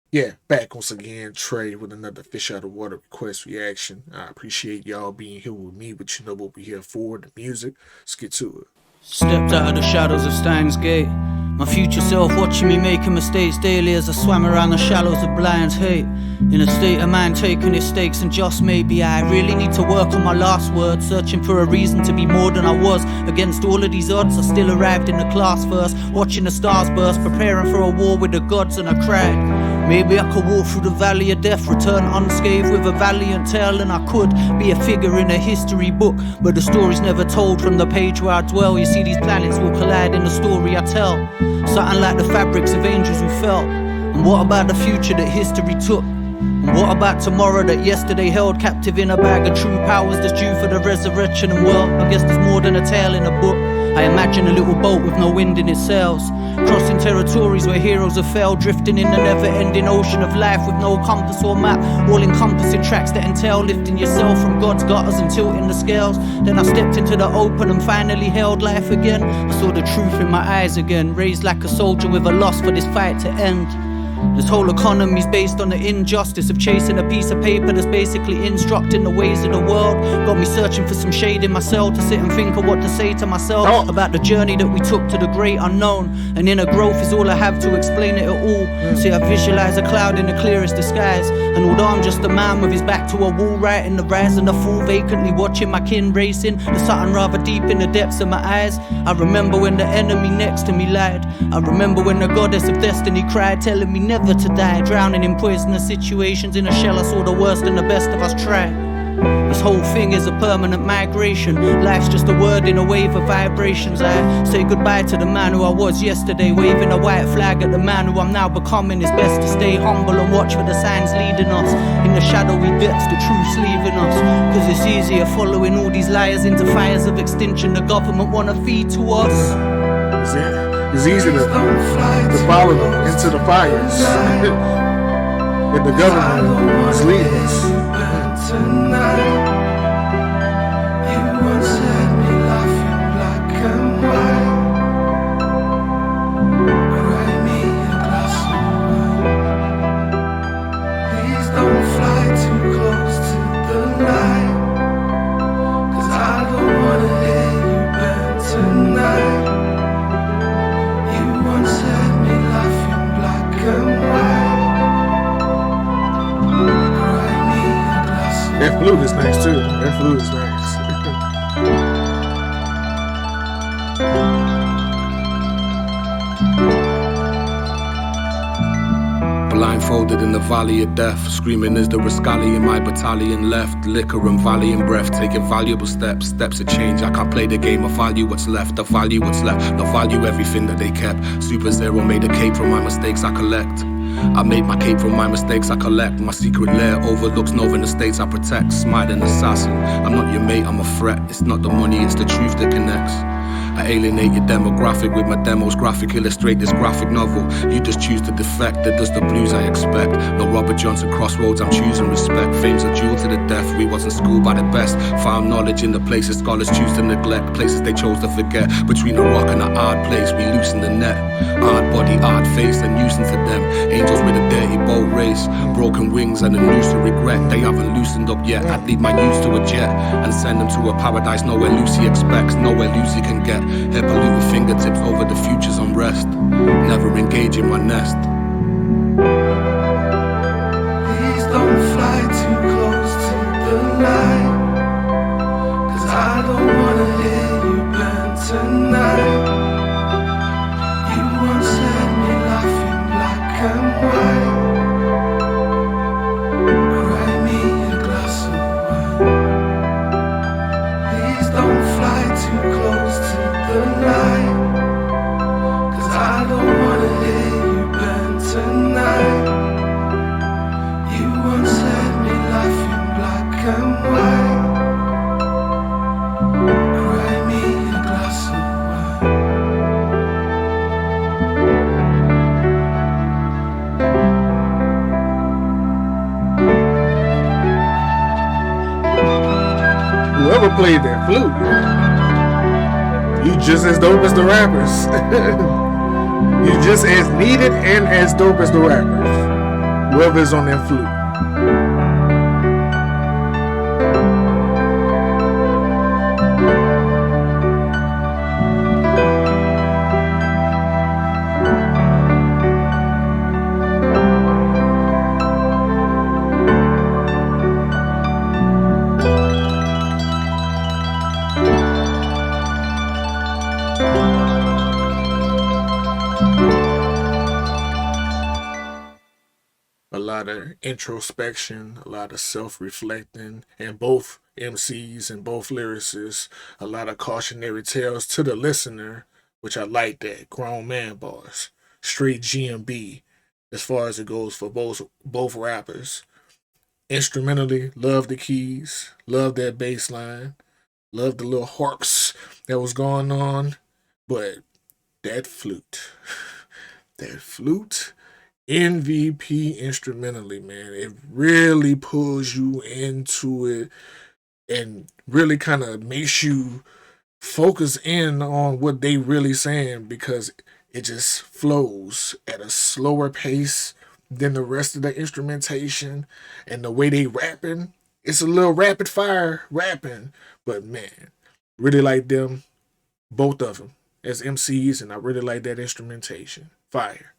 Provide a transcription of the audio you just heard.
Yeah, back once again, Trey, with another Fish Out of Water request reaction. I appreciate y'all being here with me, but you know what we're here for, the music. Let's get to it. Stepped out of the shadows of Steins Gate. My future self watching me making mistakes daily as I swam around the shallows of Blind's hate. In a state of mind taking his stakes, and just maybe I really need to work on my last words, searching for a reason to be more than I was. Against all of these odds, I still arrived in the class first, watching the stars burst, preparing for a war with the gods, and I cried. Maybe I could walk through the valley of death, return unscathed with a valiant tale, and I could be a figure in a history book, but the story's never told from the page where I dwell. You see, these planets will collide in the story I tell, something like the fabrics of angels who fell. And what about the future that history took? And what about tomorrow that yesterday held captive in a bag of true powers that's due for the resurrection? And well, I guess there's more than a tale in a book. I imagine a little boat with no wind in its sails, crossing territories where heroes have failed, drifting in the never-ending ocean of life with no compass or map, all-encompassing tracks that entail lifting yourself from God's gutters and tilting the scales. Then I stepped into the open and finally held life again. I saw the truth in my eyes again, raised like a soldier with a loss for this fight to end. This whole economy's based on the injustice of chasing a piece of paper that's basically instructing the ways of the world. Got me searching for some shade in my cell to sit and think of what to say to myself about the journey that we took to the great unknown. And inner growth is all I have to explain it at all. See, I visualize a cloud in the clearest disguise, and although I'm just a man with his back to a wall, writing the rise and the fall, vacantly watching my kin racing, there's something rather deep in the depths of my eyes. I remember when the enemy next to me lied. I remember when the goddess of destiny cried, telling me never to die, drowning in poisonous situations. In a shell I saw the worst and the best of us try. This whole thing is a permanent migration. Life's just a word in a wave of vibrations. I say goodbye to the man who I was yesterday, waving a white flag at the man who I'm now becoming. It's best to stay humble and watch for the signs leading us. In the shadowy depths, the truth's leaving us. Cause it's easier following all these liars into fires of extinction the government wanna feed to us. It's easy to follow them into the fires. And the government is leading us. Tonight, you once had me laughing black and white. Cry me a glass of wine. Please don't fly too close to the light, 'cause I don't wanna hear you burn tonight. You once had me laughing black and white. That flute is nice too. That flute is nice. Blindfolded in the valley of death, screaming as the rascally in my battalion left. Liquor and valiant breath, taking valuable steps of change. I can't play the game, I value what's left, I value what's left, not value everything that they kept. Super Zero made a cape from my mistakes I collect. I made my cape from my mistakes I collect. My secret lair overlooks northern estates I protect. Smiling assassin, I'm not your mate, I'm a threat. It's not the money, it's the truth that connects. I alienate your demographic with my demos, graphic illustrate this graphic novel. You just choose to defect, that does the blues I expect. No Robert Johnson crossroads, I'm choosing respect. Fame's a jewel to the death, we wasn't schooled by the best. Found knowledge in the places scholars choose to neglect. Places they chose to forget, between a rock and a hard place, we loosen the net. Hard body, hard face, a nuisance to them. Angels with a dirty boat race, broken wings and a noose to regret. They haven't loosened up yet, I'd lead my youth to a jet and send them to a paradise nowhere Lucy expects, nowhere Lucy can get. Hair polluted fingertips over the future's unrest, never engage in my nest. Please don't fly too close to the light, 'cause I don't wanna hear you burn tonight. You once had me laughing black and white. Cry me a glass of wine. Please don't fly too close to the light, 'cause I don't wanna hear you burn tonight. You once had me laughing black and white. Cry me a glass of wine. Whoever played that flute, you just as dope as the rappers. You just as needed and as dope as the rappers. Whoever's on that flute. A lot of introspection, a lot of self-reflecting, and both MCs and both lyricists, a lot of cautionary tales to the listener, which I like that. Grown man bars. Straight GMB as far as it goes for both rappers. Instrumentally, love the keys, love that bass line, love the little harps that was going on, but that flute, that flute MVP instrumentally, man. It really pulls you into it and really kind of makes you focus in on what they really saying because it just flows at a slower pace than the rest of the instrumentation and the way they rapping. It's a little rapid fire rapping, but man, really like them, both of them as MCs, and I really like that instrumentation. Fire.